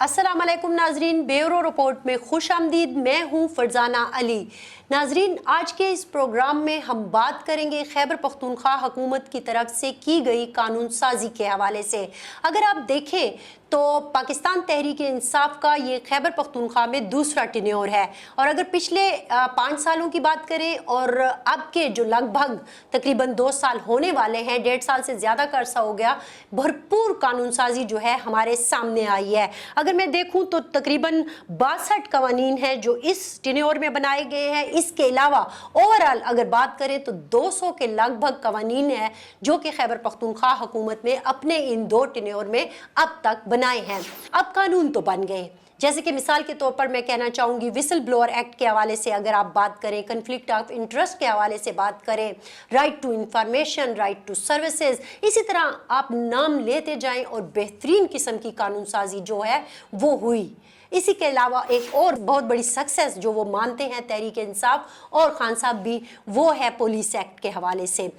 अस्सलाम वालेकुम नाजरीन, ब्यूरो रिपोर्ट में खुश आमदीद। मैं हूँ फरजाना अली। नाजरीन, आज के इस प्रोग्राम में हम बात करेंगे खैबर पख्तूनख्वा हुकूमत की तरफ से की गई कानून साजी के हवाले से। अगर आप देखें तो पाकिस्तान तहरीक इंसाफ का ये खैबर पख्तूनख्वा में दूसरा टेन्योर है, और अगर पिछले 5 सालों की बात करें और अब के जो लगभग तकरीबन 2 साल होने वाले हैं, 1.5 साल से ज़्यादा का अरसा हो गया, भरपूर कानून साजी जो है हमारे सामने आई है। अगर मैं देखूं तो तकरीबन 62 कवानीन हैं जो इस टेन्योर में बनाए गए हैं। इसके अलावा ओवरऑल अगर बात करें तो 200 के लगभग कवानीन हैं जो कि खैबर पख्तूनख्वा हुकूमत में अपने इन 2 टेन्योर में अब तक बनाए हैं। अब कानून तो बन गए, जैसे कि मिसाल के तौर पर मैं कहना चाहूँगी विसल ब्लोअर एक्ट के हवाले से अगर आप बात करें, कन्फ्लिक्ट ऑफ इंटरेस्ट के हवाले से बात करें, right to information, right to services, इसी तरह आप नाम लेते जाएं और बेहतरीन किस्म की कानून साजी जो है वो हुई। इसी के अलावा एक और बहुत बड़ी सक्सेस जो वो मानते हैं तहरीक इंसाफ और खान साहब भी, वो है पुलिस एक्ट के हवाले से।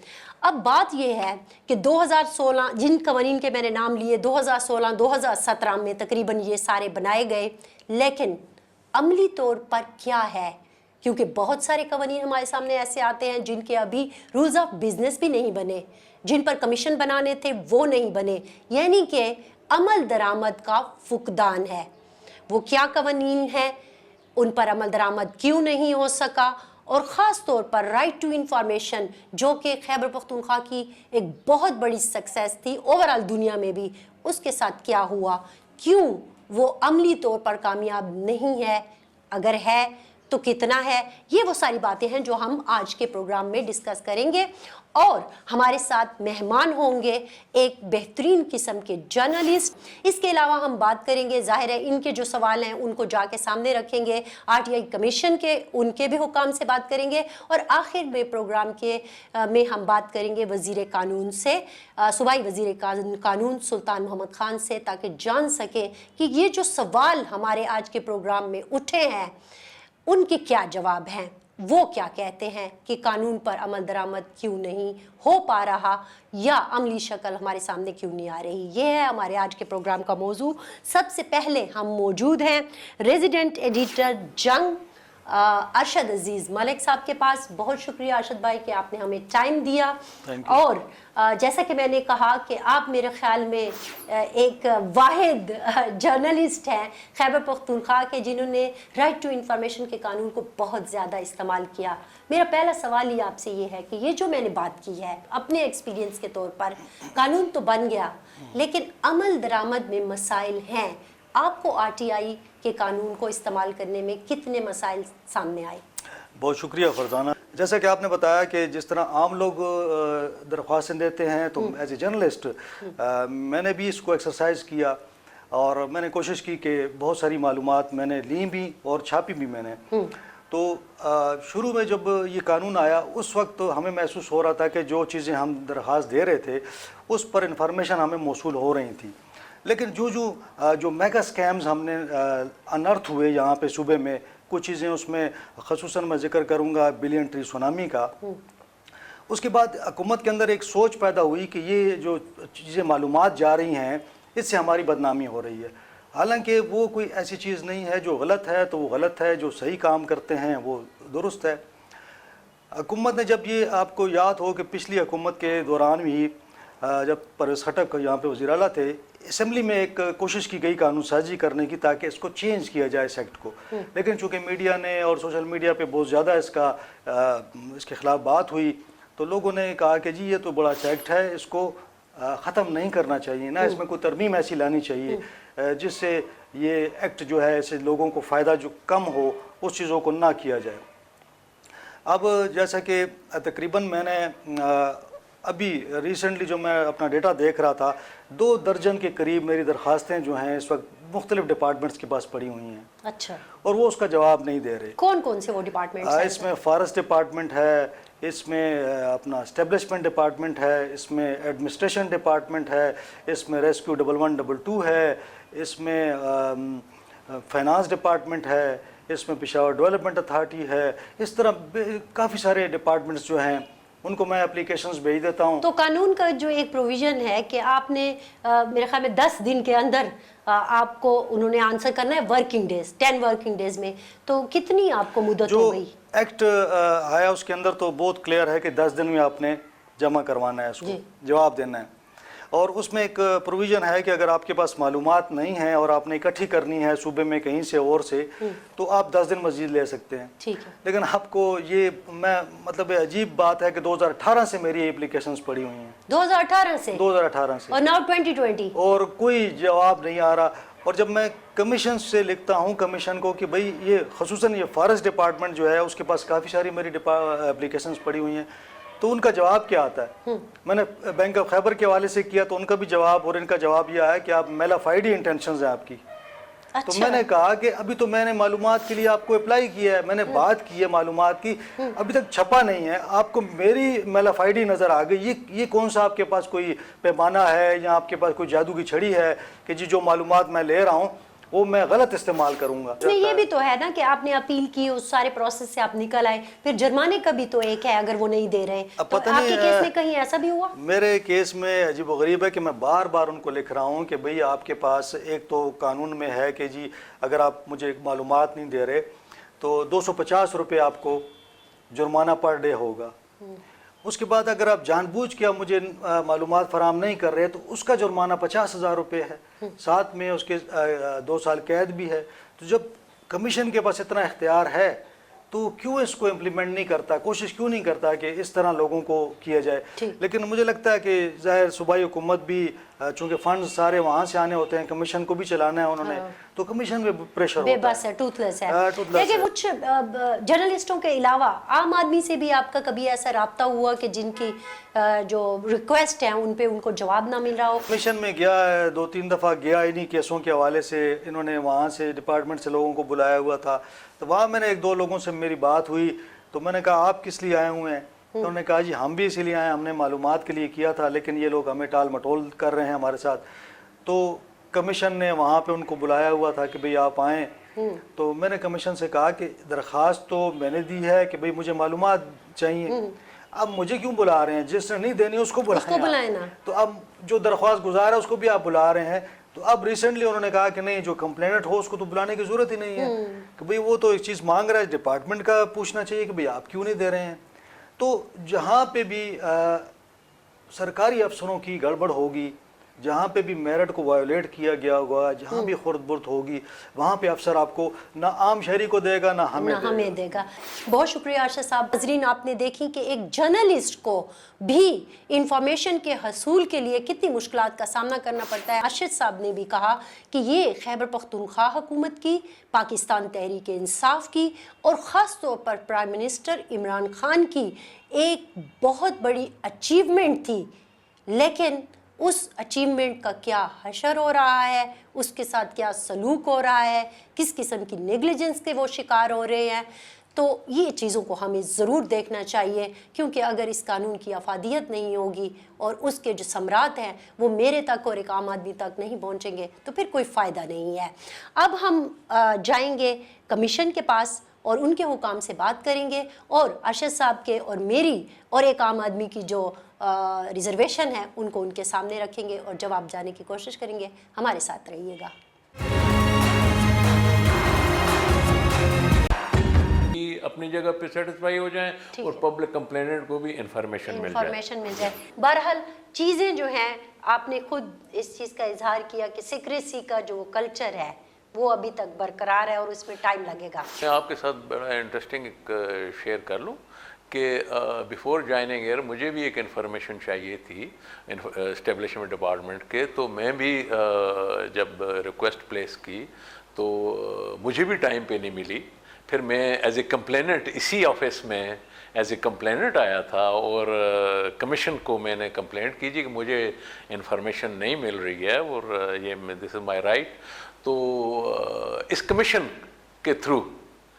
अब बात यह है कि 2016 जिन कवानीन के मैंने नाम लिए 2016-2017 में तकरीबन ये सारे बनाए गए, लेकिन अमली तौर पर क्या है, क्योंकि बहुत सारे कवानीन हमारे सामने ऐसे आते हैं जिनके अभी रूल्स ऑफ बिजनेस भी नहीं बने, जिन पर कमीशन बनाने थे वो नहीं बने, यानी कि अमल दरामद का फुकदान है। वो क्या कवानीन है, उन पर अमल दरामद क्यों नहीं हो सका, और ख़ास तौर पर राइट टू इंफॉर्मेशन जो कि खैबर पख्तूनख्वा की एक बहुत बड़ी सक्सेस थी ओवरऑल दुनिया में भी, उसके साथ क्या हुआ, क्यों वो अमली तौर पर कामयाब नहीं है, अगर है तो कितना है। ये वो सारी बातें हैं जो हम आज के प्रोग्राम में डिस्कस करेंगे, और हमारे साथ मेहमान होंगे एक बेहतरीन किस्म के जर्नलिस्ट। इसके अलावा हम बात करेंगे, जाहिर है इनके जो सवाल हैं उनको जाके सामने रखेंगे, RTI कमीशन के उनके भी हुकाम से बात करेंगे, और आखिर में प्रोग्राम के में हम बात करेंगे वज़ीर कानून से, सूबाई वज़ीर कानून सुल्तान मोहम्मद खान से, ताकि जान सकें कि ये जो सवाल हमारे आज के प्रोग्राम में उठे हैं उनके क्या जवाब हैं, वो क्या कहते हैं कि कानून पर अमल दरामद क्यों नहीं हो पा रहा, या अमली शक्ल हमारे सामने क्यों नहीं आ रही। ये है हमारे आज के प्रोग्राम का मौजू। सबसे पहले हम मौजूद हैं रेजिडेंट एडिटर जंग अरशद अजीज़ मलिक साहब के पास। बहुत शुक्रिया अरशद भाई कि आपने हमें टाइम दिया, और जैसा कि मैंने कहा कि आप मेरे ख्याल में एक वाहिद जर्नलिस्ट हैं खैबर पख्तूनख्वा के जिन्होंने राइट टू इंफॉर्मेशन के कानून को बहुत ज़्यादा इस्तेमाल किया। मेरा पहला सवाल ही आपसे ये है कि ये जो मैंने बात की है अपने एक्सपीरियंस के तौर पर, कानून तो बन गया लेकिन अमल दरामद में मसाइल हैं। आपको RTI के कानून को इस्तेमाल करने में कितने मसाइल सामने आए? बहुत शुक्रिया फरजाना। जैसा कि आपने बताया कि जिस तरह आम लोग दरख्वास्तें देते हैं, तो एज ए जर्नलिस्ट मैंने भी इसको एक्सरसाइज किया, और मैंने कोशिश की कि बहुत सारी मालूमात मैंने ली भी और छापी भी मैंने। तो शुरू में जब ये कानून आया उस वक्त तो हमें महसूस हो रहा था कि जो चीज़ें हम दरख्वास्त दे रहे थे उस पर इंफॉर्मेशन हमें मौसूल हो रही थी, लेकिन जो मेगा स्कैम्स हमने अनर्थ हुए यहाँ पे सूबे में, कुछ चीज़ें उसमें ख़ुसूसन मैं ज़िक्र करूँगा बिलियन ट्री सुनामी का। उसके बाद हुकूमत के अंदर एक सोच पैदा हुई कि ये जो चीज़ें मालूमात जा रही हैं इससे हमारी बदनामी हो रही है। हालांकि वो कोई ऐसी चीज़ नहीं है, जो गलत है तो वो गलत है, जो सही काम करते हैं वो दुरुस्त है। हुकूमत ने जब ये आपको याद हो कि पिछली हुकूमत के दौरान भी जब परवेज़ खटक यहाँ पे वज़ीर आला थे, असम्बली में एक कोशिश की गई कानून साजी करने की ताकि इसको चेंज किया जाए इस एक्ट को, लेकिन चूँकि मीडिया ने और सोशल मीडिया पे बहुत ज़्यादा इसके ख़िलाफ़ बात हुई, तो लोगों ने कहा कि जी ये तो बड़ा अच्छा एक्ट है, इसको ख़त्म नहीं करना चाहिए ना, इसमें कोई तरमीम ऐसी लानी चाहिए जिससे ये एक्ट जो है ऐसे लोगों को फ़ायदा जो कम हो उस चीज़ों को ना किया जाए। अब जैसा कि तकरीबन मैंने अभी रिसेंटली जो मैं अपना डेटा देख रहा था, 2 दर्जन के करीब मेरी दरख्वास्तें जो हैं इस वक्त मुख्तलिफ डिपार्टमेंट्स के पास पड़ी हुई हैं। अच्छा। और वो उसका जवाब नहीं दे रहे। कौन कौन से वो डिपार्टमेंट्स हैं? इसमें फॉरेस्ट डिपार्टमेंट है, इसमें अपना एस्टेब्लिशमेंट डिपार्टमेंट है, इसमें एडमिनिस्ट्रेशन डिपार्टमेंट है, इसमें रेस्क्यू 1122 है, इसमें फाइनेंस डिपार्टमेंट है, इसमें पेशावर डेवलपमेंट अथॉरिटी है। इस तरह काफ़ी सारे डिपार्टमेंट्स जो हैं उनको मैं एप्लीकेशंस भेज देता हूँ। तो कानून का जो एक प्रोविजन है कि आपने मेरे ख्याल में 10 दिन के अंदर आपको उन्होंने आंसर करना है वर्किंग डेज, 10 वर्किंग डेज में, तो कितनी आपको मुद्दत जो हो गई? एक्ट आया उसके अंदर तो बहुत क्लियर है कि 10 दिन में आपने जमा करवाना है, उसको जवाब देना है। और उसमें एक प्रोविज़न है कि अगर आपके पास मालूमात नहीं है और आपने इकट्ठी करनी है सूबे में कहीं से और से, तो आप 10 दिन मज़ीद ले सकते हैं। ठीक है। लेकिन आपको ये मैं मतलब अजीब बात है कि 2018 से मेरी एप्लीकेशंस पड़ी हुई हैं। 2018 से? 2018 से। और नाउ 2020? और कोई जवाब नहीं आ रहा। और जब मैं कमीशन से लिखता हूँ कमीशन को कि भाई ये ख़ुसूसन ये फॉरेस्ट डिपार्टमेंट जो है उसके पास काफ़ी सारी मेरी एप्लीकेशंस पड़ी हुई हैं, तो उनका जवाब क्या आता है? मैंने बैंक ऑफ खैबर के हवाले से किया तो उनका भी जवाब, और इनका जवाब यह है कि आप मेलाफाइडी इंटेंशंस हैं आपकी। अच्छा। तो मैंने कहा कि अभी तो मैंने मालूमात के लिए आपको अप्लाई किया है, मैंने बात की है मालूमात की, अभी तक छपा नहीं है, आपको मेरी मेलाफाइडी नज़र आ गई। ये कौन सा आपके पास कोई पैमाना है या आपके पास कोई जादू की छड़ी है कि जी जो मालूमात मैं ले रहा हूँ वो मैं गलत इस्तेमाल करूंगा? इसमें ये भी तो है ना कि आपने अपील की, उस सारे प्रोसेस से आप निकल आए, फिर जुर्माने का भी तो एक है अगर वो नहीं दे रहे। तो आपके केस में कहीं ऐसा भी हुआ? मेरे केस में अजीब व गरीब है कि मैं बार बार उनको लिख रहा हूँ कि भाई आपके पास एक तो कानून में है कि जी अगर आप मुझे मालूमात नहीं दे रहे तो 250 रुपये आपको जुर्माना पर डे होगा। उसके बाद अगर आप जानबूझ के आप मुझे मालूमात फराम नहीं कर रहे तो उसका जुर्माना 50,000 रुपये है, साथ में उसके 2 साल कैद भी है। तो जब कमीशन के पास इतना इख्तियार है तो क्यों इसको इम्प्लीमेंट नहीं करता, कोशिश क्यों नहीं करता कि इस तरह लोगों को किया जाए? लेकिन मुझे लगता है कि ज़ाहिर सूबाई हुकूमत भी चूँकि फ़ंड सारे वहाँ से आने होते हैं, कमीशन को भी चलाना है उन्होंने, तो कमीशन में प्रेशर होता है। बेबस है, टूथलेस है। लेकिन कुछ जर्नलिस्टों के अलावा आम आदमी से भी आपका कभी ऐसा राब्ता हुआ कि जिनकी जो रिक्वेस्ट है उन पे उनको जवाब ना मिल रहा हो? कमीशन में गया है, 2-3 दफ़ा गया, इन्हीं केसों के हवाले से इन्होंने वहाँ से डिपार्टमेंट से लोगों को बुलाया हुआ था। तो वहाँ मैंने 1-2 लोगों से मेरी बात हुई तो मैंने कहा आप किस लिए आए हुए हैं? तो उन्होंने कहा जी हम भी इसीलिए आए, हमने मालूमात के लिए किया था लेकिन ये लोग हमें टाल मटोल कर रहे हैं हमारे साथ। तो कमीशन ने वहाँ पे उनको बुलाया हुआ था कि भाई आप आएँ। तो मैंने कमीशन से कहा कि दरख्वास्त तो मैंने दी है कि भाई मुझे मालूमात चाहिए, अब मुझे क्यों बुला रहे हैं? जिसने नहीं देनी उसको बुलाएं ना। तो अब जो दरख्वास्त गुजार है उसको भी आप बुला रहे हैं। तो अब रिसेंटली उन्होंने कहा कि नहीं, जो कंप्लेनेंट हो उसको तो बुलाने की ज़रूरत ही नहीं है कि भाई वो तो एक चीज़ मांग रहा है, डिपार्टमेंट का पूछना चाहिए कि भाई आप क्यों नहीं दे रहे हैं। तो जहाँ पे भी सरकारी अफसरों की गड़बड़ होगी, जहाँ पे भी मेरिट को वायोलेट किया गया होगा, जहाँ भी खुर्द-बुर्द होगी, वहाँ पे अफसर आपको ना आम शहरी को देगा ना हमें देगा। बहुत शुक्रिया अरशद साहब। नाज़रीन, आपने देखी कि एक जर्नलिस्ट को भी इंफॉर्मेशन के हसूल के लिए कितनी मुश्किलात का सामना करना पड़ता है। अरशद साहब ने भी कहा कि ये खैबर पख्तूनख्वा हुकूमत की, पाकिस्तान तहरीक इंसाफ की और ख़ास तौर पर प्राइम मिनिस्टर इमरान खान की एक बहुत बड़ी अचीवमेंट थी, लेकिन उस अचीवमेंट का क्या हशर हो रहा है, उसके साथ क्या सलूक हो रहा है, किस किस्म की नेग्लिजेंस के वो शिकार हो रहे हैं, तो ये चीज़ों को हमें ज़रूर देखना चाहिए। क्योंकि अगर इस कानून की अफादियत नहीं होगी और उसके जो समरात हैं वो मेरे तक और एक आम आदमी तक नहीं पहुँचेंगे तो फिर कोई फ़ायदा नहीं है। अब हम जाएंगे कमीशन के पास और उनके हुकाम से बात करेंगे और अरशद साहब के और मेरी और एक आम आदमी की जो रिजर्वेशन है उनको उनके सामने रखेंगे और जवाब जाने की कोशिश करेंगे। हमारे साथ रहिएगा। अपनी जगह पे सेटिस्फाई हो जाएं और पब्लिक कंप्लेनेंट को भी इंफॉर्मेशन मिल जाए। बहरहाल चीज़ें जो हैं, आपने खुद इस चीज़ का इजहार किया कि सीक्रेसी का जो कल्चर है वो अभी तक बरकरार है और उसमें टाइम लगेगा। मैं आपके साथ बड़ा इंटरेस्टिंग शेयर कर लूँ कि बिफोर ज्वाइनिंग ईयर मुझे भी एक इन्फॉर्मेशन चाहिए थी एस्टेब्लिशमेंट डिपार्टमेंट के, तो मैं भी जब रिक्वेस्ट प्लेस की तो मुझे भी टाइम पे नहीं मिली। फिर मैं एज ए कंप्लेनेंट इसी ऑफिस में एज ए कंप्लेनेंट आया था और कमीशन को मैंने कंप्लेंट की कि मुझे इन्फॉर्मेशन नहीं मिल रही है और ये दिस इज़ माय राइट। तो इस कमीशन के through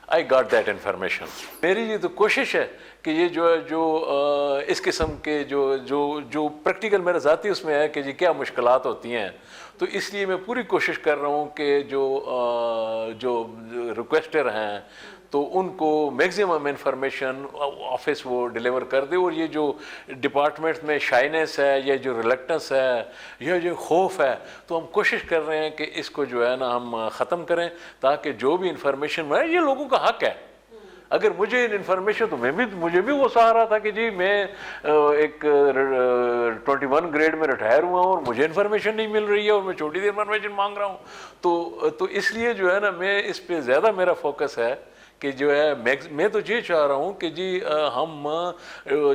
I got that information. मेरी ये तो कोशिश है कि ये जो इस किस्म के जो प्रैक्टिकल मेरा ज़ाती उसमें है कि जी क्या मुश्किलात होती हैं, तो इसलिए मैं पूरी कोशिश कर रहा हूँ कि जो रिक्वेस्टर हैं तो उनको मैक्सिमम इंफॉर्मेशन ऑफिस वो डिलीवर कर दे, और ये जो डिपार्टमेंट्स में शाइनेस है, ये जो रिलक्टेंस है, ये जो खौफ है, तो हम कोशिश कर रहे हैं कि इसको जो है ना हम ख़त्म करें, ताकि जो भी इंफॉर्मेशन मिले, ये लोगों का हक है। अगर मुझे इन्फॉर्मेशन, तो मुझे भी वो सहारा था कि जी मैं एक 21 ग्रेड में रिटायर हुआ हूँ और मुझे इन्फॉर्मेशन नहीं मिल रही है और मैं छोटी सी इन्फॉर्मेशन मांग रहा हूँ। तो इसलिए जो है ना मैं इस पे ज़्यादा मेरा फोकस है कि जो है मैं तो ये चाह रहा हूँ कि जी हम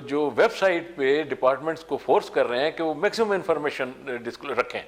जो वेबसाइट पे डिपार्टमेंट्स को फोर्स कर रहे हैं कि वो मैक्सिमम इन्फॉर्मेशन रखें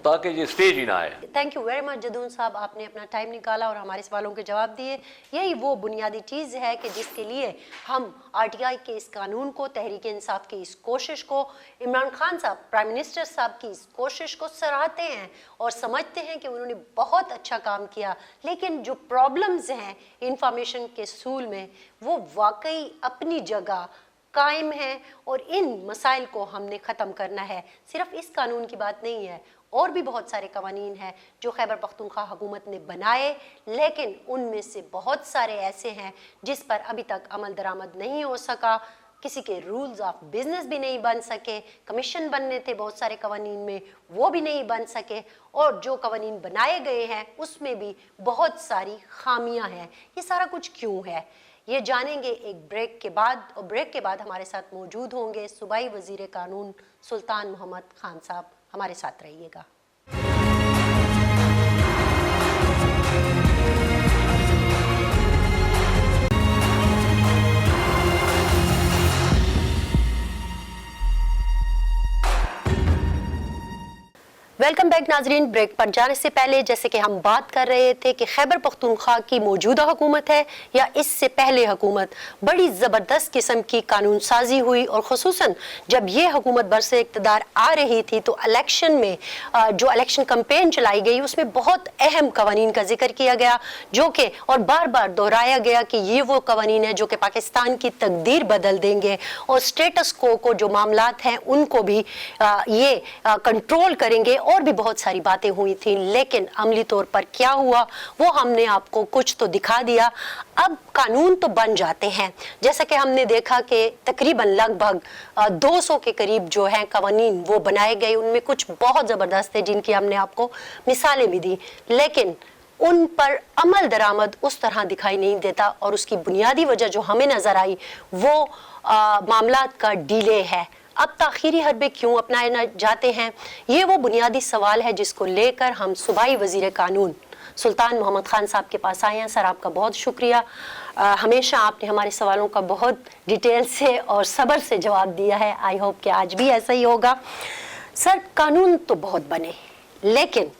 ताकि ये स्टेज ही ना आए। Thank you very much Jadoon साहब, आपने अपना टाइम निकाला और हमारे सवालों के जवाब दिए। यही वो बुनियादी चीज़ है कि जिसके लिए हम आरटीआई के इस कानून को, तहरीक इंसाफ की इस कोशिश को, इमरान खान साहब प्राइम मिनिस्टर साहब की इस कोशिश को सराहते हैं और समझते हैं कि उन्होंने बहुत अच्छा काम किया। लेकिन जो प्रॉब्लम्स हैं इंफॉर्मेशन के सूल में, वो वाकई अपनी जगह कायम है और इन मसाइल को हमने ख़त्म करना है। सिर्फ इस कानून की बात नहीं है, और भी बहुत सारे कवानीन हैं जो खैबर पख्तूनख्वा हुकूमत ने बनाए, लेकिन उनमें से बहुत सारे ऐसे हैं जिस पर अभी तक अमल दरामद नहीं हो सका। किसी के रूल्स ऑफ बिजनेस भी नहीं बन सके, कमीशन बनने थे बहुत सारे कवानीन में, वो भी नहीं बन सके, और जो कवानीन बनाए गए हैं उसमें भी बहुत सारी खामियां हैं। ये सारा कुछ क्यों है, ये जानेंगे एक ब्रेक के बाद। और ब्रेक के बाद हमारे साथ मौजूद होंगे सूबाई वज़ीर कानून सुल्तान मोहम्मद खान साहब। हमारे साथ रहिएगा। वेलकम बैक नाजरीन। ब्रेक पर जाने से पहले जैसे कि हम बात कर रहे थे कि खैबर पख्तूनख्वा की मौजूदा हुकूमत है या इससे पहले हुकूमत, बड़ी ज़बरदस्त किस्म की कानून साजी हुई, और ख़ुसूसन जब ये हुकूमत बरसे इक़्तिदार आ रही थी तो इलेक्शन में जो इलेक्शन कैंपेन चलाई गई उसमें बहुत अहम कवानीन का जिक्र किया गया, जो कि और बार बार दोहराया गया कि ये वो कवानीन है जो कि पाकिस्तान की तकदीर बदल देंगे और स्टेटस को जो मामलात हैं उनको भी ये कंट्रोल करेंगे, और भी बहुत सारी बातें हुई थी। लेकिन अमली तौर पर क्या हुआ वो हमने आपको कुछ तो दिखा दिया। अब कानून तो बन जाते हैं, जैसा कि हमने देखा कि तकरीबन लगभग 200 के करीब जो हैं कवानीन वो बनाए गए, उनमें कुछ बहुत ज़बरदस्त है जिनकी हमने आपको मिसालें भी दी, लेकिन उन पर अमल दरामद उस तरह दिखाई नहीं देता। और उसकी बुनियादी वजह जो हमें नज़र आई वो मामलात का डिले है। अब ताखीरी हरबे क्यों अपनाए जाते हैं, ये वो बुनियादी सवाल है जिसको लेकर हम सूबाई वज़ीर कानून सुल्तान मोहम्मद खान साहब के पास आए हैं। सर, आपका बहुत शुक्रिया। हमेशा आपने हमारे सवालों का बहुत डिटेल से और सब्र से जवाब दिया है। आई होप कि आज भी ऐसा ही होगा। सर, कानून तो बहुत बने, लेकिन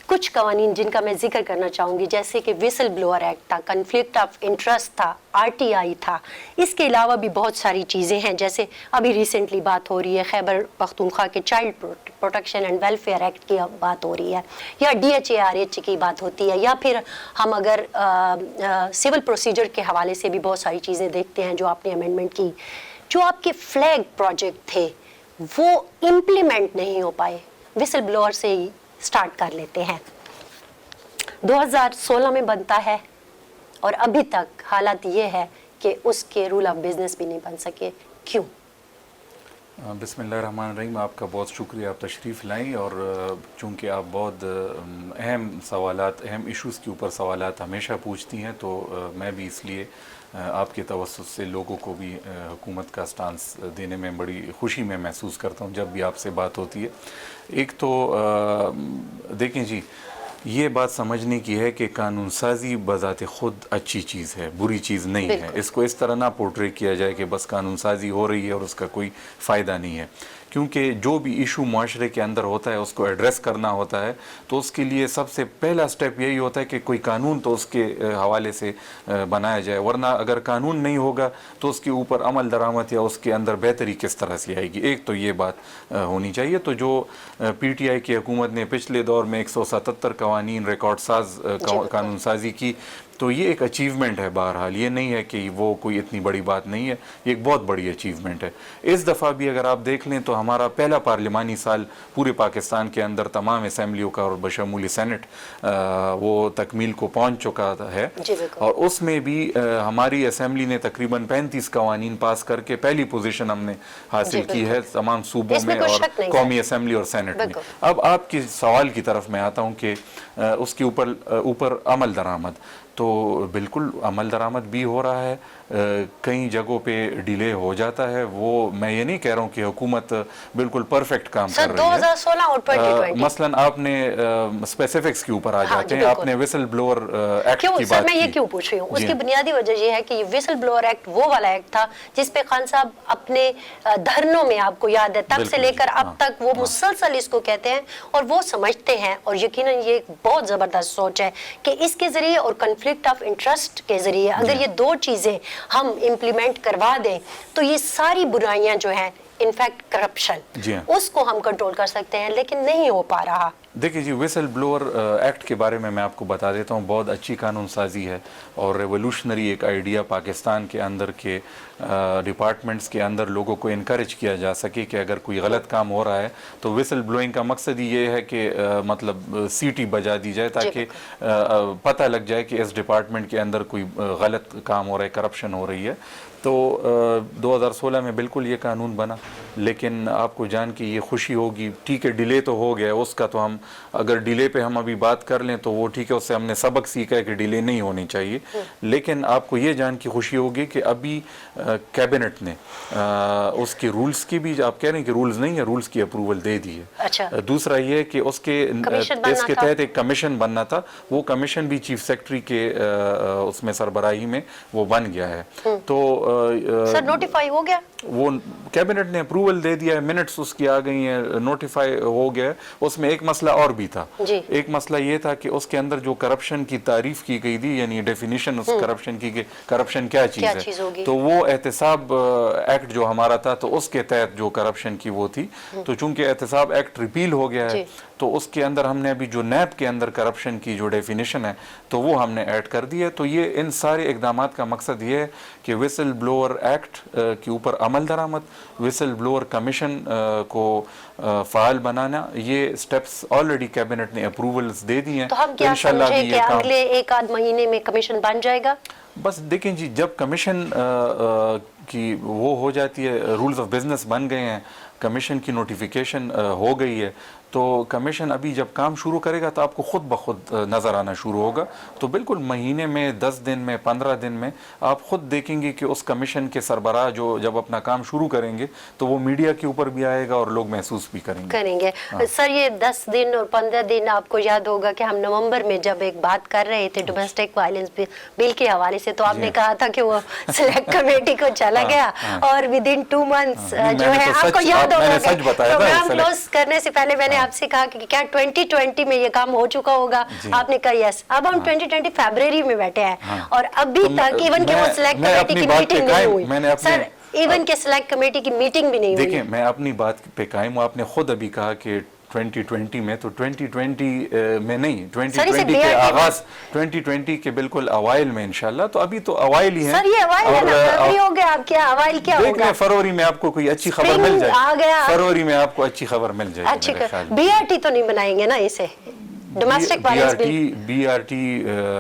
कुछ कवानीन जिनका मैं जिक्र करना चाहूँगी, जैसे कि विसल ब्लोअर एक्ट था, कन्फ्लिक्ट ऑफ इंटरेस्ट था, आरटीआई था, इसके अलावा भी बहुत सारी चीज़ें हैं। जैसे अभी रिसेंटली बात हो रही है खैबर पख्तूनख्वा के child protection and welfare act की बात हो रही है, या DHARH की बात होती है, या फिर हम अगर सिविल प्रोसीजर के हवाले से भी बहुत सारी चीज़ें देखते हैं जो आपने अमेंडमेंट की। जो आपके फ्लैग प्रोजेक्ट थे वो इम्प्लीमेंट नहीं हो पाए। विसल ब्लोअर से ही स्टार्ट कर लेते हैं। 2016 में बनता है और अभी तक हालत ये है कि उसके रूल ऑफ बिजनेस भी नहीं बन सके, क्यों? बिस्मिल्लाहिर्रहमानिर्रहीम। आपका बहुत शुक्रिया, आप तशरीफ़ लाई, और चूँकि आप बहुत अहम सवालात, अहम इश्यूज़ के ऊपर सवालात हमेशा पूछती हैं, तो मैं भी इसलिए आपके तवस्सुस से लोगों को भी हुकूमत का स्टांस देने में बड़ी खुशी में महसूस करता हूँ जब भी आपसे बात होती है। एक तो देखें जी, ये बात समझने की है कि कानून साजी बज़ाते ख़ुद अच्छी चीज़ है, बुरी चीज़ नहीं है। इसको इस तरह ना पोर्ट्रे किया जाए कि बस कानून साजी हो रही है और उसका कोई फ़ायदा नहीं है, क्योंकि जो भी इशू माशरे के अंदर होता है उसको एड्रेस करना होता है। तो उसके लिए सबसे पहला स्टेप यही होता है कि कोई कानून तो उसके हवाले से बनाया जाए, वरना अगर कानून नहीं होगा तो उसके ऊपर अमल दरामद या उसके अंदर बेहतरी किस तरह से आएगी। एक तो ये बात होनी चाहिए। तो जो PTI की हुकूमत ने पिछले दौर में 177 कवानीन रिकॉर्ड साज कानून साजी की, तो ये एक अचीवमेंट है बहरहाल, ये नहीं है कि वो कोई इतनी बड़ी बात नहीं है, ये एक बहुत बड़ी अचीवमेंट है। इस दफ़ा भी अगर आप देख लें तो हमारा पहला पार्लिमानी साल पूरे पाकिस्तान के अंदर तमाम असम्बलियों का और बशमूल सेनेट वो तकमील को पहुँच चुका है, और उसमें भी हमारी असम्बली ने तकरीबन 35 कवानीन पास करके पहली पोजीशन हमने हासिल की है तमाम सूबों में और कौमी असम्बली और सेनेट में। अब आपके सवाल की तरफ मैं आता हूँ कि उसके ऊपर अमल दरामद, तो बिल्कुल अमल दरामद भी हो रहा है, कई जगहों पे डिले हो जाता है। वो मैं ये नहीं कह रहा हूँ कि हुकूमत बिल्कुल परफेक्ट काम कर रही 2016 और 2020 मसलन आपने स्पेसिफिक्स के ऊपर आ जाते हैं, आपने विसल ब्लोअर एक्ट की बात सर मैं ये क्यों पूछ रही हूँ, उसकी बुनियादी वजह ये है कि ये विसल ब्लोअर एक्ट वो वाला एक्ट था जिसपे खान साहब अपने धरनों में, आपको याद है, तब से लेकर अब तक वो मुसलसल इसको कहते हैं और वो समझते हैं, और यकीनन ये एक बहुत जबरदस्त सोच है कि इसके जरिए और कॉन्फ्लिक्ट ऑफ इंटरेस्ट के जरिए अगर ये दो चीजें हम इम्प्लीमेंट करवा दें तो ये सारी बुराइयां जो हैं, इनफैक्ट करप्शन, उसको हम कंट्रोल कर सकते हैं, लेकिन नहीं हो पा रहा। देखिए जी, विसल ब्लोअर एक्ट के बारे में मैं आपको बता देता हूँ, बहुत अच्छी कानून साजी है और रेवोल्यूशनरी एक आइडिया पाकिस्तान के अंदर के डिपार्टमेंट्स के अंदर लोगों को इनकरेज किया जा सके कि अगर कोई गलत काम हो रहा है तो विसल ब्लोइंग का मकसद ये है कि मतलब सीटी बजा दी जाए ताकि पता लग जाए कि इस डिपार्टमेंट के अंदर कोई गलत काम हो रहा है, करप्शन हो रही है। तो 2016 में बिल्कुल ये कानून बना, लेकिन आपको जान के ये खुशी होगी, ठीक है डिले तो हो गया उसका, तो हम अगर डिले पे हम अभी बात कर लें तो वो ठीक है, उससे हमने सबक सीखा है कि डिले नहीं होनी चाहिए। लेकिन आपको ये जान की खुशी होगी कि अभी कैबिनेट ने उसके रूल्स की भी, आप कह रहे हैं कि रूल्स नहीं है, रूल्स की अप्रूवल दे दी है। अच्छा। दूसरा ये है कि उसके इसके तहत एक कमीशन बनना था, वो कमीशन भी चीफ सेक्रेटरी के उसमें सरबराही में वो बन गया है। तो सर नोटिफाई हो गया, वो कैबिनेट ने अप्रूवल दे दिया है, मिनट्स उसकी आ गई हैं, नोटिफाई हो गया। उसमें एक मसला और भी था, एक मसला ये था कि उसके अंदर जो करप्शन की तारीफ की गई थी, यानी डेफिनेशन उस करप्शन की, करप्शन क्या चीज है, तो वो एहतसाब एक्ट जो हमारा था तो उसके तहत जो करप्शन की वो थी, तो चूंकि एहतसाब एक्ट रिपील हो गया है तो उसके अंदर हमने अभी जो नैब के अंदर करप्शन की जो डेफिनेशन है तो वो हमने ऐड कर दी है। तो ये इन सारे इकदामात का मकसद ये है कि विसल ब्लोअर एक्ट के ऊपर अमल दरामद, विसल ब्लोअर कमीशन को फ़ाल बनाना, ये स्टेप्स ऑलरेडी कैबिनेट ने अप्रूवल्स दे दी हैं। तो हम क्या समझे कि अगले एक आध महीने में कमीशन बन जाएगा? बस देखें जी, जब कमीशन की वो हो जाती है, रूल्स ऑफ बिजनेस बन गए हैं, कमीशन की नोटिफिकेशन हो गई है, तो कमीशन अभी जब काम शुरू करेगा तो आपको खुद ब खुद नज़र आना शुरू होगा। तो बिल्कुल महीने में, 10 दिन में, 15 दिन में आप खुद देखेंगे कि उस कमीशन के सरबराह जो जब अपना काम शुरू करेंगे तो वो मीडिया के ऊपर भी आएगा और लोग महसूस भी करेंगे। सर ये 10 दिन और 15 दिन, आपको याद होगा कि हम नवंबर में जब एक बात कर रहे थे डोमेस्टिक वायलेंस बिल के हवाले से, तो आपने कहा था कि वो सिलेक्ट कमेटी को चला गया और विद इन 2 मंथ्स जो है, आपको याद होगा प्रोग्राम क्लोज करने से पहले मैंने आपसे कहा कि क्या 2020 में ये काम हो चुका होगा? आपने कहा यस। अब हम 2020 फरवरी में बैठे हैं और अभी तक इवन के वो सिलेक्ट कमेटी की मीटिंग नहीं हुई। सर इवन के सिलेक्ट कमेटी की मीटिंग भी नहीं हुई। देखिए मैं अपनी बात पे कायम हूँ, आपने खुद अभी कहा कि 2020 में, तो 2020 में नहीं, 2020 के आगाज, 2020 के बिल्कुल अवाइल में इंशाल्लाह, तो अभी तो अवाइल ही है। सर ये अवाइल है ना, फरवरी हो गया, अब क्या अवाइल क्या होगा? फरवरी में आपको कोई अच्छी खबर मिल जाए, फरवरी में आपको अच्छी खबर मिल जाएगी। अच्छी बीआरटी तो नहीं बनाएंगे ना इसे? डोमेस्टिक वायलेंस बीआरटी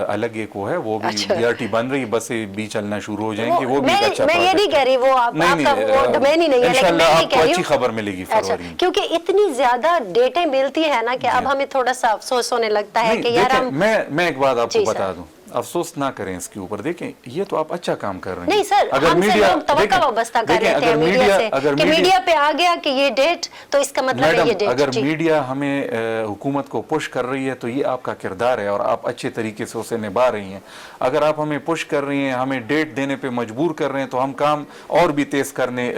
अलग एक वो है, वो भी बीआरटी बन रही, बस भी चलना शुरू हो जाएंगे, वो भी अच्छा। मैं ये नहीं कह रही वो आपका वो डोमेन ही नहीं है, लेकिन मैं ये कह रही हूं अच्छी खबर मिलेगी फरवरी में, क्योंकि इतनी ज्यादा डेटें मिलती है ना कि अब हमें थोड़ा सा अफसोस होने लगता है कि यार हम। मैं एक बात आपको बता दूं, अफसोस ना करें इसके ऊपर। देखें ये तो आप अच्छा काम कर रहे हैं। नहीं सर, अगर मीडिया तवक्को वाबस्ता कर रहे थे मीडिया से कि मीडिया पे आ गया कि ये डेट, तो इसका मतलब है ये डेट। अगर मीडिया हमें हुकूमत को पुश कर रही है तो ये आपका किरदार है और आप अच्छे तरीके से उसे निभा रही हैं। अगर आप हमें पुश कर रही हैं, हमें डेट देने पे मजबूर कर रहे हैं, तो हम काम और भी तेज करने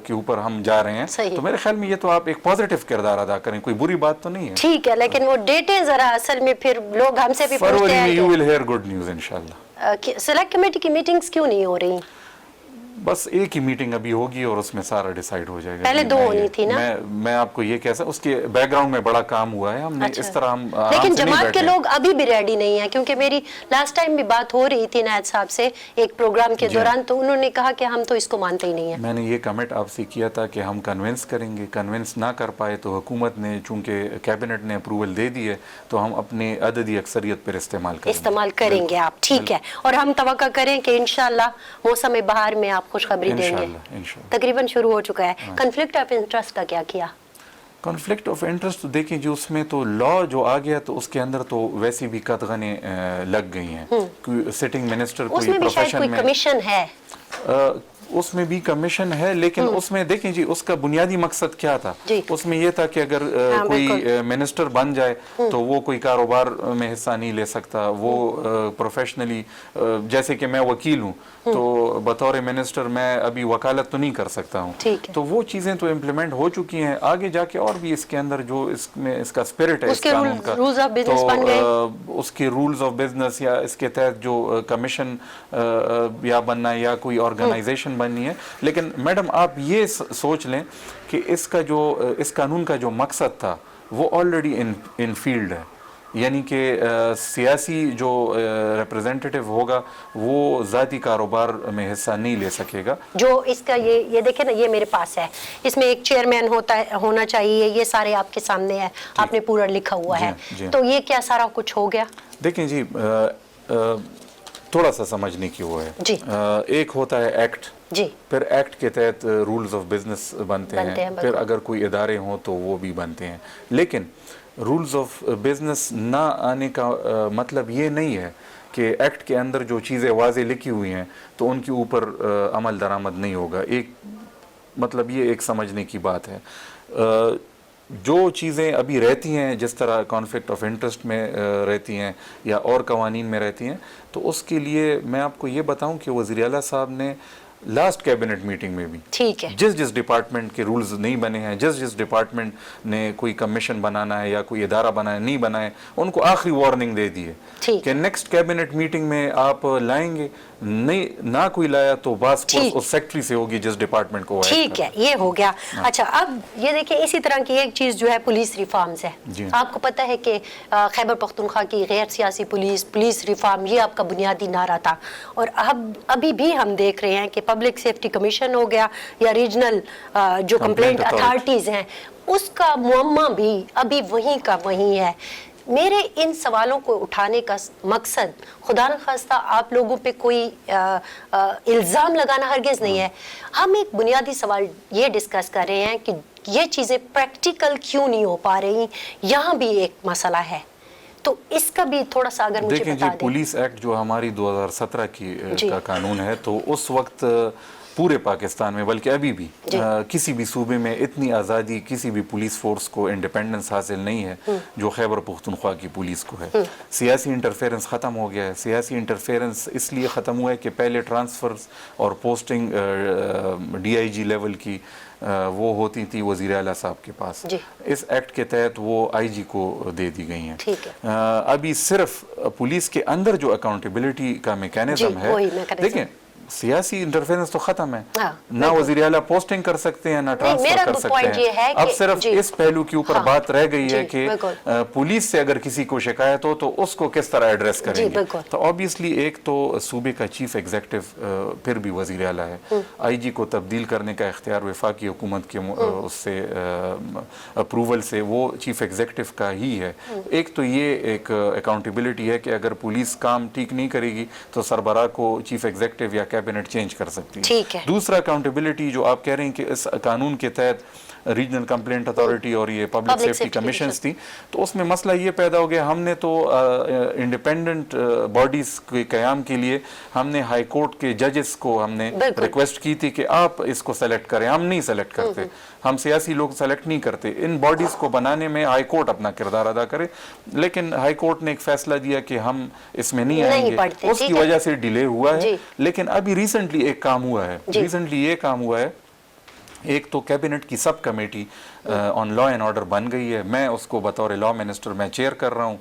के ऊपर हम जा रहे हैं। तो मेरे ख्याल में ये तो आप एक पॉजिटिव किरदार अदा करें, कोई बुरी बात तो नहीं है। ठीक है, लेकिन वो डेटें जरा असल में फिर लोग हमसे भी पूछते हैं। You will hear good news इंशाल्लाह। सिलेक्ट कमेटी की मीटिंग्स क्यों नहीं हो रही? बस एक ही मीटिंग अभी होगी और उसमें सारा डिसाइड हो जाएगा। पहले दो होनी थी ना? मैं आपको ये कह सकता, उसके बैकग्राउंड में बड़ा काम हुआ है, हमने इस तरह हम लेकिन जमात के लोग अभी भी रेडी नहीं है, क्योंकि मेरी लास्ट टाइम भी बात हो रही थी नायब साहब से एक प्रोग्राम के दौरान, तो उन्होंने कहा कि हम तो इसको मानते ही नहीं है। मैंने ये कमिट आपसे किया था कि हम कन्विंस करेंगे, कन्विंस ना कर पाए तो हुकूमत ने चूंकि कैबिनेट ने अप्रूवल दे दी है तो हम अपने अददी अक्सरियत पर इस्तेमाल करेंगे आप, ठीक है। और हम तवक्का करें कि इंशाल्लाह मौसम बहार में आप खुशखबरी देंगे। तकरीबन शुरू हो चुका है। कॉन्फ्लिक्ट ऑफ इंटरेस्ट का क्या किया? कॉन्फ्लिक्ट ऑफ इंटरेस्ट तो देखें जी, उसमें तो लॉ जो आ गया तो उसके अंदर तो वैसी भी कदगने लग गई हैं। सिटिंग मिनिस्टर कोई प्रोफेशन में कमीशन है, उसमें भी कमीशन है, लेकिन उसमें देखें जी उसका बुनियादी मकसद क्या था? उसमें यह था कि अगर कोई मिनिस्टर बन जाए तो वो कोई कारोबार में हिस्सा नहीं ले सकता, वो प्रोफेशनली, जैसे कि मैं वकील हूँ तो बतौर मिनिस्टर मैं अभी वकालत तो नहीं कर सकता हूँ, तो वो चीज़ें तो इम्प्लीमेंट हो चुकी हैं। आगे जाके और भी इसके अंदर जो इसमें इसका स्पिरिट है इस कानून का, तो उसके रूल्स ऑफ बिजनेस या इसके तहत जो कमीशन या बनना या कोई ऑर्गेनाइजेशन बननी है। लेकिन मैडम आप ये सोच लें कि इसका जो इस कानून का जो मकसद था वो ऑलरेडी इन फील्ड है, यानी कि सियासी जो रिप्रेजेंटेटिव होगा वो ज़ाती कारोबार में हिस्सा नहीं ले सकेगा। जो इसका ये देखें ना, ये मेरे पास है, इसमें एक चेयरमैन होना चाहिए, ये सारे आपके सामने है, आपने पूरा लिखा हुआ है, तो ये क्या सारा कुछ हो गया? देखें जी थोड़ा सा समझने की वो है जी। एक होता है एक्ट जी, फिर एक्ट के तहत रूल्स ऑफ बिजनेस बनते हैं, फिर अगर कोई इदारे हों तो वो भी बनते हैं। लेकिन रूल्स ऑफ बिजनेस ना आने का मतलब ये नहीं है कि एक्ट के अंदर जो चीज़ें वाज़े लिखी हुई हैं तो उनके ऊपर अमल दरामद नहीं होगा। एक मतलब ये एक समझने की बात है। जो चीज़ें अभी रहती हैं जिस तरह कॉन्फ्लिक्ट ऑफ इंटरेस्ट में रहती हैं या और कवानीन में रहती हैं, तो उसके लिए मैं आपको ये बताऊं कि वज़ीर आला साहब ने लास्ट कैबिनेट मीटिंग में भी ठीक है, जिस डिपार्टमेंट के रूल्स नहीं बने हैं, जिस डिपार्टमेंट ने कोई कमीशन बनाना है या कोई इदारा बनाना नहीं बनाए, उनको आखिरी वार्निंग दे दी है कि नेक्स्ट कैबिनेट मीटिंग में आप लाएंगे, नहीं ना कोई लाया तो बात उस सेक्रेटरी से होगी जिस डिपार्टमेंट को। ठीक है, ये हो गया। अच्छा, अब ये देखिए इसी तरह की एक चीज जो है पुलिस रिफॉर्म्स है। आपको पता है कि खैबर पख्तूनख्वा की गैर सियासी पुलिस रिफॉर्म ये आपका बुनियादी नारा था, और अभी भी हम देख रहे हैं कि पब्लिक सेफ्टी कमीशन हो गया या रीजनल जो कंप्लेंट अथॉरिटीज हैं उसका मुअम्मा भी अभी वहीं का वहीं है। मेरे इन सवालों को उठाने का मकसद खुदा न खास्ता आप लोगों पे कोई इल्ज़ाम लगाना हरगिज़ नहीं है। हम एक बुनियादी सवाल ये डिस्कस कर रहे हैं कि ये चीज़ें प्रैक्टिकल क्यों नहीं हो पा रही, यहाँ भी एक मसला है, तो इसका भी थोड़ा सा अगर मुझे बता दें। पुलिस एक्ट जो हमारी 2017 का कानून है, तो उस वक्त पूरे पाकिस्तान में बल्कि अभी भी किसी भी सूबे में इतनी आज़ादी किसी भी पुलिस फोर्स को इंडिपेंडेंस हासिल नहीं है जो खैबर पख्तूनख्वा की पुलिस को है। सियासी इंटरफेरेंस ख़त्म हो गया है। सियासी इंटरफेरेंस इसलिए ख़त्म हुआ है कि पहले ट्रांसफ़र्स और पोस्टिंग DIG लेवल की वो होती थी वज़ीर आला साहब के पास, इस एक्ट के तहत वो IG को दे दी गई हैं। अभी सिर्फ पुलिस के अंदर जो अकाउंटेबिलिटी का मैकेनिज्म है, देखें सियासी इंटरफेरेंस तो खत्म है, ना वज़ीर आला पोस्टिंग कर सकते हैं ना ट्रांसफर कर सकते हैं। अब सिर्फ इस पहलू के ऊपर बात रह गई है कि पुलिस से अगर किसी को शिकायत हो तो उसको किस तरह एड्रेस करेंगे। तो ऑब्वियसली एक तो सूबे का चीफ एग्जीक्यूटिव फिर भी वज़ीर आला है, IG को तब्दील करने का इख्तियार वफाकी हुकूमत के उससे अप्रूवल से वो चीफ एग्जीक्यूटिव का ही है। एक तो ये एक अकाउंटेबिलिटी है कि अगर पुलिस काम ठीक नहीं करेगी तो सरबराह को चीफ एग्जीक्यूटिव या कैबिनेट चेंज कर सकती है। दूसरा अकाउंटेबिलिटी जो आप कह रहे हैं कि इस कानून के तहत रीजनल कंप्लेंट अथॉरिटी और ये पब्लिक सेफ्टी कमीशंस थी, तो उसमें मसला ये पैदा हो गया, हमने तो इंडिपेंडेंट बॉडीज के क़याम के लिए हमने हाई कोर्ट के जजेस को हमने रिक्वेस्ट की थी कि आप इसको सेलेक्ट करें। हम नहीं सेलेक्ट करते, हम सियासी लोग सेलेक्ट नहीं करते। इन बॉडीज को बनाने में हाई कोर्ट अपना किरदार अदा करे, लेकिन हाई कोर्ट ने एक फैसला दिया कि हम इसमें नहीं आएंगे, उसकी वजह से डिले हुआ है। लेकिन अभी रिसेंटली एक काम हुआ है, रिसेंटली ये काम हुआ है एक तो कैबिनेट की sub committee on law and order बन गई है, मैं उसको बतौर लॉ मिनिस्टर मैं चेयर कर रहा हूँ।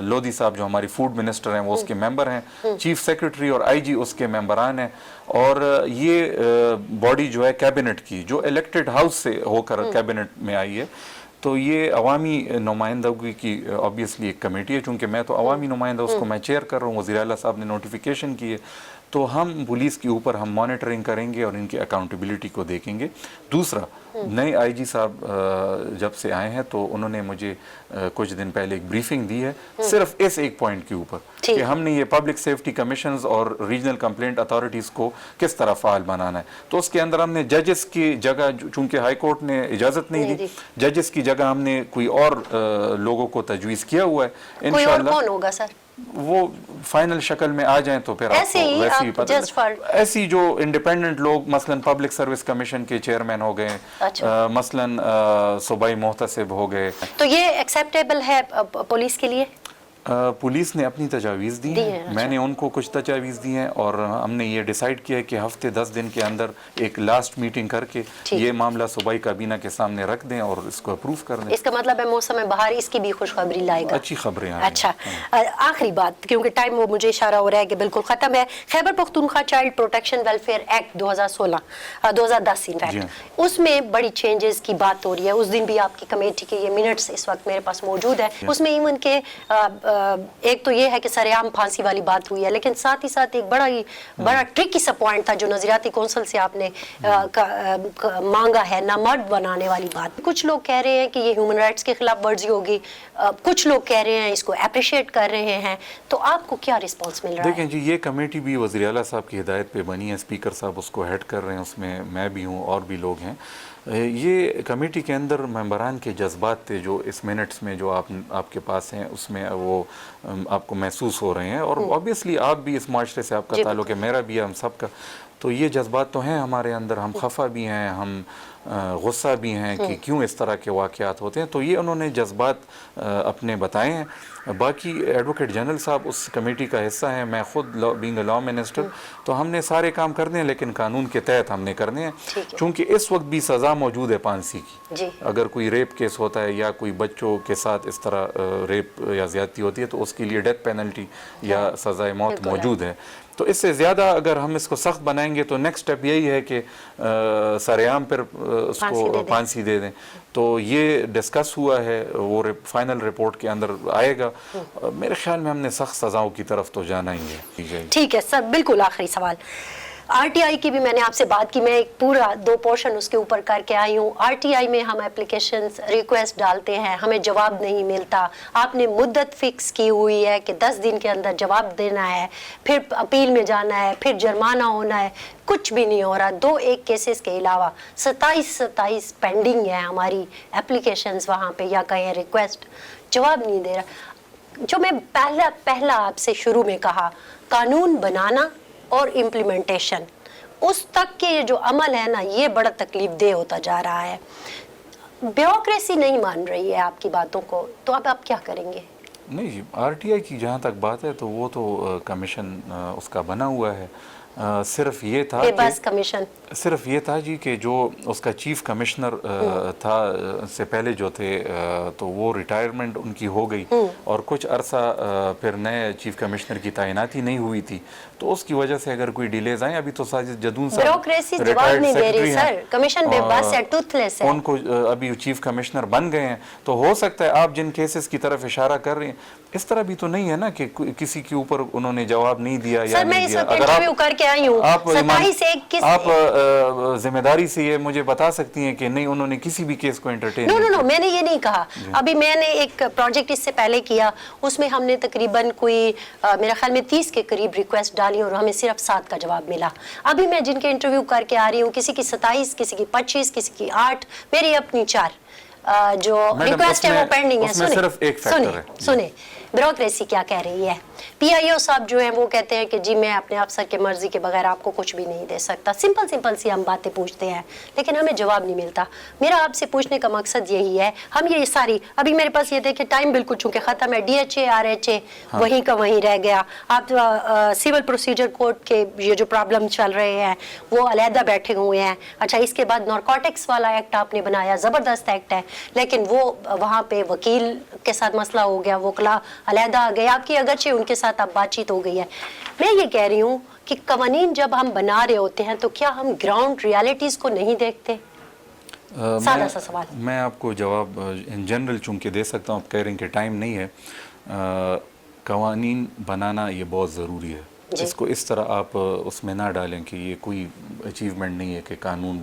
लोधी साहब जो हमारी फूड मिनिस्टर हैं वो उसके मेंबर हैं, चीफ सेक्रेटरी और आईजी उसके मेंबरान हैं। और ये बॉडी जो है कैबिनेट की, जो इलेक्टेड हाउस से होकर कैबिनेट में आई है, तो ये अवामी नुमाइंदगी की ऑब्वियसली एक कमेटी है। चूँकि मैं तो अवामी नुमाइंदा, उसको मैं चेयर कर रहा हूँ, वज़ीर आला साहब ने नोटिफिकेशन की है, तो हम पुलिस के ऊपर हम मॉनिटरिंग करेंगे और इनकी अकाउंटेबिलिटी को देखेंगे। दूसरा, नए आईजी साहब जब से आए हैं तो उन्होंने मुझे कुछ दिन पहले एक ब्रीफिंग दी है सिर्फ इस एक पॉइंट के ऊपर कि हमने ये पब्लिक सेफ्टी कमीशंस और रीजनल कंप्लेंट अथॉरिटीज़ को किस तरह फाल बनाना है। तो उसके अंदर हमने जजेस की जगह, चूँकि हाई कोर्ट ने इजाज़त नहीं दी, जजेस की जगह हमने कोई और लोगों को तजवीज़ किया हुआ है। इंशाअल्लाह कौन होगा सर? वो फाइनल शक्ल में आ जाएं तो फिर आपको वैसे ही पता ऐसी जो इंडिपेंडेंट लोग मसलन पब्लिक सर्विस कमीशन के चेयरमैन हो गए, मसलन सूबाई मोहतसिब हो गए। तो ये एक्सेप्टेबल है पुलिस के लिए? पुलिस ने अपनी तजावीज़ दी हैं, मैंने उनको कुछ तजावीज़ दी हैं और हमने ये डिसाइड किया है कि हफ्ते 10 दिन के अंदर एक लास्ट मीटिंग करके ये मामला सूबाई काबीना के सामने रख दें और इसको अप्रूव कर दें। इसका मतलब है मौसम बहार इसकी भी खुशखबरी लाएगा, अच्छी खबरें। अच्छा, आखिरी बात, क्योंकि टाइम वो मुझे इशारा हो रहा है कि बिल्कुल ख़त्म है। Khyber Pakhtunkhwa child protection welfare act 2010 in fact, उसमें बड़ी चेंजेस की बात हो रही है। उस दिन भी आपकी कमेटी के ये मिनट्स इस वक्त मेरे पास मौजूद है। उसमें इवन के एक तो ये है कि सरेआम फांसी वाली बात हुई है, लेकिन साथ ही साथ एक बड़ा ट्रिकी सा पॉइंट था जो नजरियाती कौंसिल से आपने मांगा है, नामर्द बनाने वाली बात। कुछ लोग कह रहे हैं कि ये ह्यूमन राइट्स के खिलाफ वर्जी होगी, कुछ लोग कह रहे हैं इसको अप्रिशिएट कर रहे हैं, तो आपको क्या रिस्पॉन्स मिल रहा है? देखें जी, ये कमेटी भी वज़ीर आला साहब की हिदायत पे बनी है, स्पीकर साहब उसको हेड कर रहे हैं, उसमें मैं भी हूँ और भी लोग हैं। ये कमेटी के अंदर मेंबरान के जज्बात थे जो इस मिनट्स में जो आपके पास हैं उसमें वो आपको महसूस हो रहे हैं, और ऑब्वियसली आप भी इस माशरे से आपका ताल्लुक़ है, मेरा भी है, हम सब का। तो ये जज्बात तो हैं हमारे अंदर, हम खफा भी हैं, हम गुस्सा भी हैं कि क्यों इस तरह के वाक़यात होते हैं। तो ये उन्होंने जज्बात अपने बताए हैं। बाकी एडवोकेट जनरल साहब उस कमेटी का हिस्सा हैं, मैं ख़ुद बीइंग अ लॉ मिनिस्टर, तो हमने सारे काम करने हैं लेकिन कानून के तहत हमने करने हैं। चूँकि इस वक्त भी सज़ा मौजूद है फांसी की, अगर कोई रेप केस होता है या कोई बच्चों के साथ इस तरह रेप या ज़्यादती होती है तो उसके लिए डेथ पेनल्टी या सज़ाए मौत मौजूद है। तो इससे ज़्यादा अगर हम इसको सख्त बनाएंगे तो नेक्स्ट स्टेप यही है कि सरेआम पर उसको फांसी दे दें। तो ये डिस्कस हुआ है, वो फाइनल रिपोर्ट के अंदर आएगा। मेरे ख्याल में हमने सख्त सज़ाओं की तरफ तो जाना ही है। ठीक है सर, बिल्कुल आखिरी सवाल, आरटीआई की भी मैंने आपसे बात की, मैं एक पूरा 2 पोर्शन उसके ऊपर करके आई हूँ। आरटीआई में हम एप्लीकेशंस रिक्वेस्ट डालते हैं, हमें जवाब नहीं मिलता। आपने मुद्दत फिक्स की हुई है कि 10 दिन के अंदर जवाब देना है, फिर अपील में जाना है, फिर जुर्माना होना है, कुछ भी नहीं हो रहा। 2-1 केसेस के अलावा 27 पेंडिंग है हमारी एप्लीकेशंस वहाँ पे, या कहें रिक्वेस्ट, जवाब नहीं दे रहा। जो मैं पहला आपसे शुरू में कहा, कानून बनाना और इम्प्लीमेंटेशन, उस तक के जो अमल है ना, ये बड़ा तकलीफ देह होता जा रहा है। ब्यूरोक्रेसी नहीं मान रही है आपकी बातों को, तो अब आप क्या करेंगे? नहीं जी, आरटीआई की जहाँ तक बात है तो वो तो कमीशन उसका बना हुआ है। सिर्फ ये था बस कमीशन सिर्फ ये था जी कि जो उसका चीफ कमिश्नर था से पहले जो थे, तो वो रिटायरमेंट उनकी हो गई और कुछ अरसा फिर नए चीफ कमिश्नर की तैनाती नहीं हुई थी, तो उसकी वजह से अगर कोई डिलेज आए, अभी तो साजिद जदून साहब ब्यूरोक्रेसी जवाब नहीं दे रही सर, कमीशन बेबस है, टूथलेस है, उनको अभी चीफ कमिश्नर बन गए हैं। तो हो सकता है आप जिन केसेस की तरफ इशारा कर रहे हैं, इस तरह भी तो नहीं है ना कि किसी के ऊपर उन्होंने जवाब नहीं दिया या नहीं दिया। अगर आप जिम्मेदारी से ये मुझे बता सकती हैं कि नहीं उन्होंने किसी भी केस को एंटरटेन नो, मैंने ये नहीं कहा। अभी मैंने एक प्रोजेक्ट इससे पहले किया, उसमें हमने तकरीबन कोई मेरा ख्याल में 30 के करीब रिक्वेस्ट डाली और हमें सिर्फ 7 का जवाब मिला। अभी मैं जिनके इंटरव्यू करके आ रही हूँ, किसी की 27, किसी की 25, किसी की 8, मेरी अपनी 4 जो रिक्वेस्ट है वो पेंडिंग है। सुने ब्यूरोक्रेसी क्या कह रही है। PIO साहब जो हैं वो कहते हैं कि जी मैं अपने अफसर के मर्जी के बगैर आपको कुछ भी नहीं दे सकता। सिंपल सी हम बातें पूछते हैं लेकिन हमें जवाब नहीं मिलता। मेरा आपसे पूछने का मकसद यही है, हम ये सारी अभी मेरे पास ये देखिए टाइम बिल्कुल चूंकि ख़त्म है, DHA RHA वहीं का वहीं रह गया। आप सिविल प्रोसीजर कोड के ये जो प्रॉब्लम चल रहे हैं वो अलहदा बैठे हुए हैं। अच्छा, इसके बाद नारकोटिक्स वाला एक्ट आपने बनाया, ज़बरदस्त एक्ट है, लेकिन वो वहाँ पे वकील के साथ मसला हो गया, वकला अलहदा आ गए, आपकी अगरचे उनके साथ अब बातचीत हो गई है। मैं ये कह रही हूँ कि कवानीन जब हम बना रहे होते हैं तो क्या हम ग्राउंड रियलिटीज़ को नहीं देखते? सादा सा सवाल। मैं आपको जवाब इन जनरल चूंकि दे सकता हूँ, आप कह रहे हैं कि टाइम नहीं है। कवानीन बनाना ये बहुत ज़रूरी है। इसको इस तरह आप उसमें ना डालें कि ये कोई अचीवमेंट नहीं है कि कानून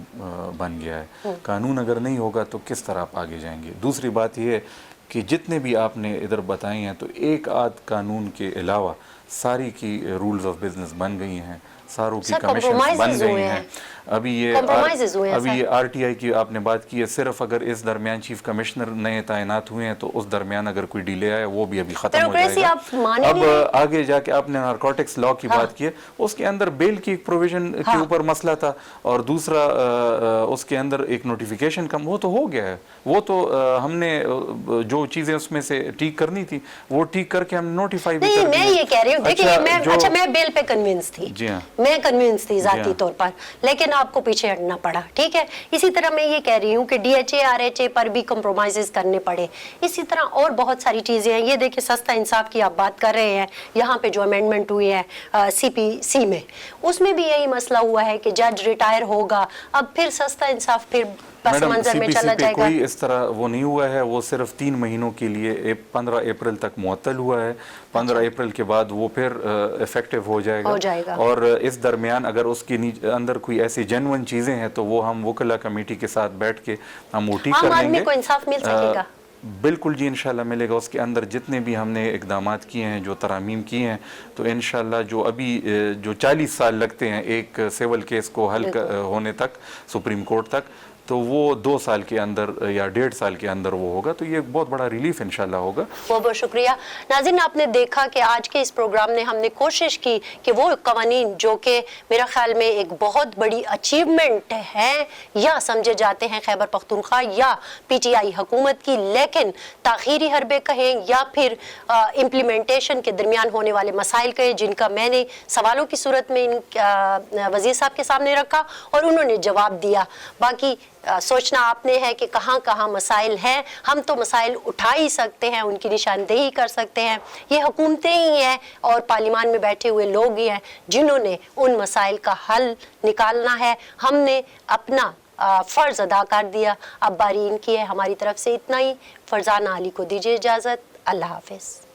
बन गया है। कानून अगर नहीं होगा तो किस तरह आप आगे जाएंगे। दूसरी बात ये है कि जितने भी आपने इधर बताए हैं तो एक आध कानून के अलावा सारी की रूल्स ऑफ बिजनेस बन गई हैं, सारों की कमीशन बन गई हैं। अभी ये RTI की आपने बात की है, सिर्फ अगर इस दरमियान चीफ कमिश्नर नए तैनात हुए हैं तो उस दरमियान अगर कोई डिले आया वो भी अभी खत्म हो जाएगा। अब आगे जाके आपने नारकोटिक्स लॉ की बात की है, उसके अंदर बेल की एक प्रोविजन के ऊपर मसला था और दूसरा उसके अंदर एक नोटिफिकेशन कम, वो तो हो गया है। वो तो हमने जो चीजें उसमें से ठीक करनी थी वो ठीक करके हम नोटिफाई भी कर दिए। मैं ये कह रही हूँ, देखिए मैं बेल पे कन्विंस थी, मैं कन्विंस थी जाती तौर पर, लेकिन आपको पीछे हटना पड़ा, ठीक है। इसी तरह मैं ये कह रही हूँ कि DHA RHA पर भी कॉम्प्रोमाइज़ करने पड़े। इसी तरह और बहुत सारी चीज़ें हैं। ये देखिए सस्ता इंसाफ की आप बात कर रहे हैं, यहाँ पे जो अमेंडमेंट हुई है CPC में, उसमें भी यही मसला हुआ है कि जज रिटायर होगा, अब फिर सस्ता इंसाफ फिर मैडम CPC पे कोई इस तरह वो नहीं हुआ है। वो सिर्फ 3 महीनों के लिए 15 अप्रैल तक मुअत्तल हुआ है। 15 अप्रैल के बाद वो फिर इफेक्टिव हो जाएगा। और इस दरमियान अगर उसके अंदर कोई ऐसी जेन्युइन चीज़ें हैं तो वो हम वकला कमेटी के साथ बैठ के हम वो ठीक कर लेंगे। आदमी को इंसाफ मिल सकेगा। बिल्कुल जी, इंशाल्लाह मिलेगा। उसके अंदर जितने भी हमने इकदामात किए हैं, जो तरामीम किए हैं, तो इंशाल्लाह जो अभी जो 40 साल लगते हैं एक सिविल केस को हल होने तक सुप्रीम कोर्ट तक, तो वो 2 साल के अंदर या 1.5 साल के अंदर वो होगा। तो ये बहुत बड़ा रिलीफ इंशाल्लाह होगा। बहुत बहुत शुक्रिया। नाज़रीन, आपने देखा कि आज के इस प्रोग्राम में हमने कोशिश की कि वो कवानीन जो कि मेरा ख्याल में एक बहुत बड़ी अचीवमेंट है या समझे जाते हैं खैबर पख्तूनख्वा या PTI हुकूमत की, लेकिन ताख़ीरी हरबे कहें या फिर इम्प्लीमेंटेशन के दरमियान होने वाले मसाइल कहें, जिनका मैंने सवालों की सूरत में वज़ीर साहब के सामने रखा और उन्होंने जवाब दिया। बाकी सोचना आपने है कि कहाँ कहाँ मसाइल हैं। हम तो मसाइल उठा ही सकते हैं, उनकी निशानदेही कर सकते हैं। ये हुकूमतें ही हैं और पार्लियामान में बैठे हुए लोग ही हैं जिन्होंने उन मसाइल का हल निकालना है। हमने अपना फ़र्ज़ अदा कर दिया। अब बारी इनकी है। हमारी तरफ से इतना ही। फरजाना अली को दीजिए इजाज़त। अल्लाह हाफ़िज़।